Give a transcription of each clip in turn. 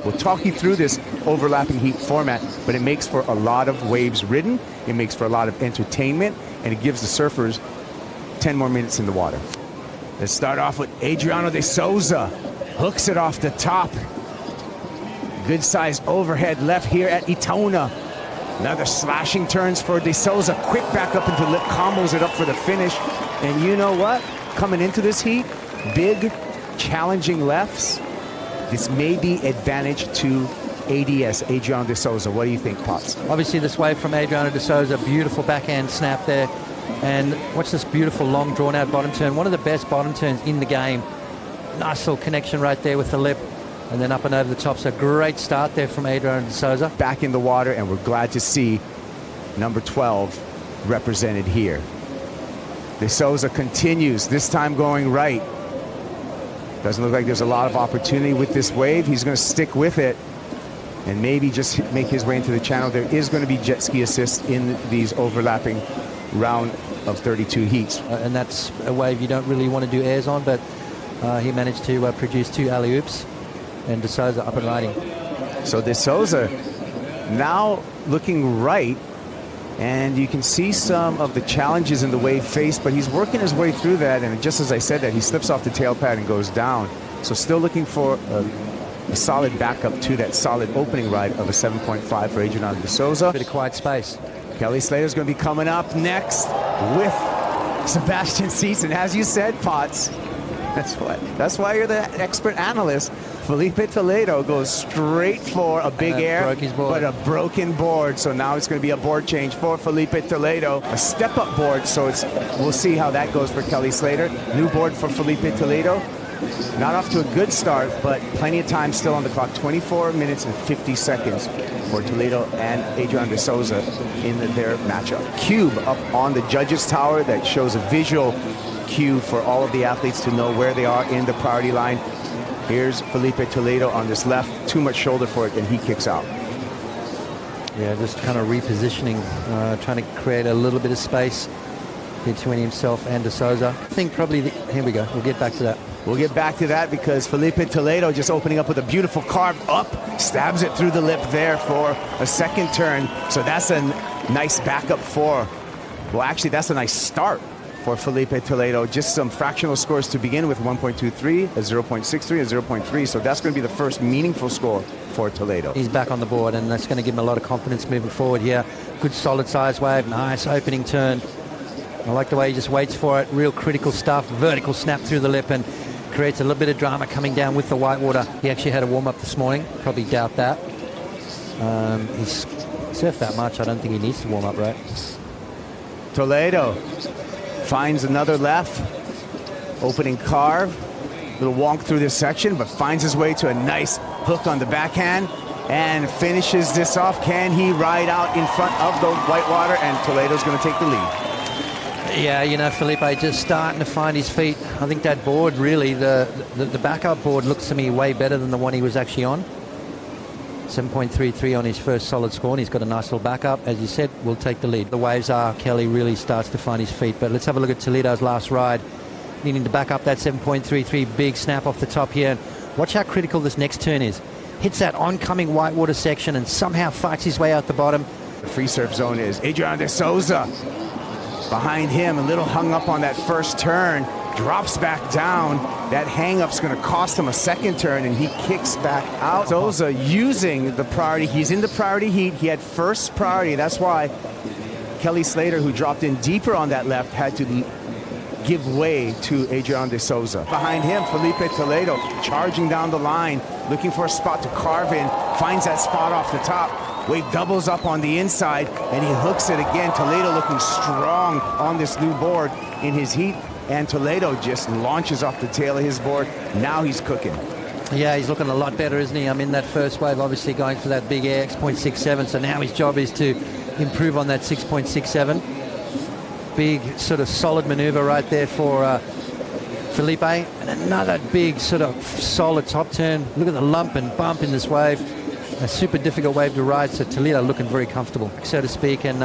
We'll talk you through this overlapping heat format, but it makes for a lot of waves ridden, it makes for a lot of entertainment, and it gives the surfers 10 more minutes in the water. Let's start off with Adriano de Souza. Hooks it off the top. Good size overhead left here at Itona. Another slashing turns for De Souza. Quick back up into lip, combos it up for the finish. And you know what? Coming into this heat, big, challenging lefts. This may be advantage to ADS, Adriano de Souza. What do you think, Pops? Obviously this wave from Adriano de Souza, beautiful backhand snap there. And watch this beautiful long drawn out bottom turn. One of the best bottom turns in the game. Nice little connection right there with the lip. And then up and over the top. So great start there from Adriano de Souza. Back in the water, and we're glad to see number 12 represented here. De Souza continues, this time going right. Doesn't look like there's a lot of opportunity with this wave. He's going to stick with it and maybe just make his way into the channel. There is going to be jet ski assist in these overlapping round of 32 heats. And that's a wave you don't really want to do airs on, but he managed to produce 2 alley-oops, and De Souza up and riding. So De Souza now looking right, and you can see some of the challenges in the wave face, but he's working his way through that, and just as I said that, he slips off the tail pad and goes down. So still looking for a solid backup to that solid opening ride of a 7.5 for Adriano de Souza. Bit of quiet space. Kelly Slater's going to be coming up next with Sebastian Ceason. As you said, Potts, that's why you're the expert analyst. Filipe Toledo goes straight for a big air, but a broken board. So now it's going to be a board change for Filipe Toledo. A step-up board, so we'll see how that goes for Kelly Slater. New board for Filipe Toledo. Not off to a good start, but plenty of time still on the clock. 24 minutes and 50 seconds for Toledo and Adriano de Souza in their matchup. Cube up on the judges' tower that shows a visual cue for all of the athletes to know where they are in the priority line. Here's Filipe Toledo on this left, too much shoulder for it, and he kicks out. Yeah, just kind of repositioning, trying to create a little bit of space between himself and De Souza. I think probably, here we go, we'll get back to that. We'll get back to that because Filipe Toledo just opening up with a beautiful carve up, stabs it through the lip there for a second turn. So that's a nice backup for, well, actually, that's a nice start for Filipe Toledo. Just some fractional scores to begin with, 1.23, a 0.63, a 0.3. So that's going to be the first meaningful score for Toledo. He's back on the board, and that's going to give him a lot of confidence moving forward here. Good solid size wave, nice opening turn. I like the way he just waits for it. Real critical stuff. Vertical snap through the lip and creates a little bit of drama coming down with the whitewater. He actually had a warm-up this morning. Probably doubt that. He's surfed that much. I don't think he needs to warm up, right? Toledo finds another left. Opening carve. Little wonk through this section, but finds his way to a nice hook on the backhand and finishes this off. Can he ride out in front of the whitewater? And Toledo's going to take the lead. Yeah, you know, Filipe just starting to find his feet. I think that board really, the backup board looks to me way better than the one he was actually on. 7.33 on his first solid score, and he's got a nice little backup. As you said, we'll take the lead. The waves are, Kelly really starts to find his feet. But let's have a look at Toledo's last ride. Needing to back up that 7.33, big snap off the top here. Watch how critical this next turn is. Hits that oncoming whitewater section and somehow fights his way out the bottom. The free surf zone is Adriano de Souza. Behind him, a little hung up on that first turn, drops back down. That hang-up's going to cost him a second turn, and he kicks back out. Souza using the priority. He's in the priority heat. He had first priority. That's why Kelly Slater, who dropped in deeper on that left, had to give way to Adriano de Souza. Behind him, Filipe Toledo charging down the line, looking for a spot to carve in, finds that spot off the top. Wave doubles up on the inside, and he hooks it again. Toledo looking strong on this new board in his heat, and Toledo just launches off the tail of his board. Now he's cooking. Yeah, he's looking a lot better, isn't he? I mean, that first wave obviously going for that big air, 6.67, so now his job is to improve on that 6.67. Big sort of solid maneuver right there for Filipe, and another big sort of solid top turn. Look at the lump and bump in this wave. A super difficult wave to ride, so Toledo looking very comfortable, so to speak, and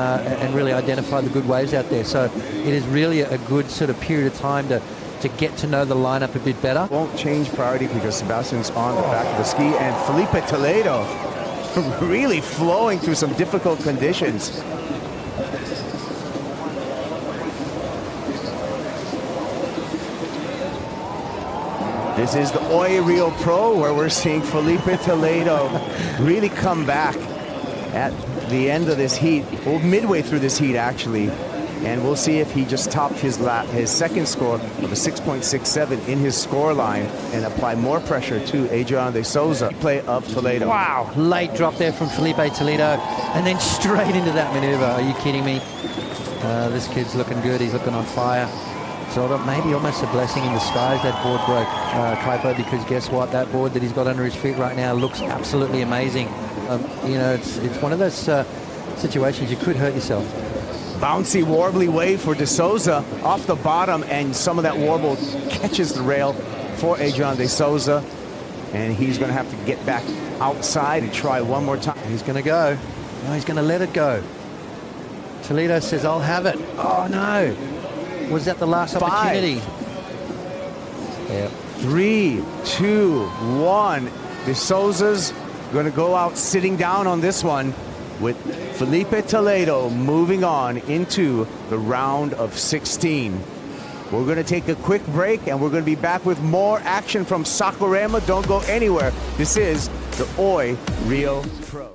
really identify the good waves out there. So it is really a good sort of period of time to to get to know the lineup a bit better. Won't change priority because Sebastian's on the back of the ski, and Filipe Toledo really flowing through some difficult conditions. This is the Oi Rio Pro, where we're seeing Filipe Toledo really come back at the end of this heat, or midway through this heat actually, and we'll see if he just topped his second score of a 6.67 in his score line and apply more pressure to Adriano de Souza. Play of Toledo. Wow, late drop there from Filipe Toledo, and then straight into that maneuver. Are you kidding me? This kid's looking good. He's looking on fire. Sort of maybe almost a blessing in disguise that board broke, Kaipo, because guess what? That board that he's got under his feet right now looks absolutely amazing. You know, it's one of those situations you could hurt yourself. Bouncy, warbly wave for De Souza off the bottom, and some of that warble catches the rail for Adriano de Souza, and he's going to have to get back outside and try one more time. He's going to go. No, he's going to let it go. Toledo says, I'll have it. Oh, no. Was that the last opportunity? Yeah. 3, 2, 1. De Souza's going to go out sitting down on this one, with Filipe Toledo moving on into the round of 16. We're going to take a quick break, and we're going to be back with more action from Sakurama. Don't go anywhere. This is the Oi Rio Pro.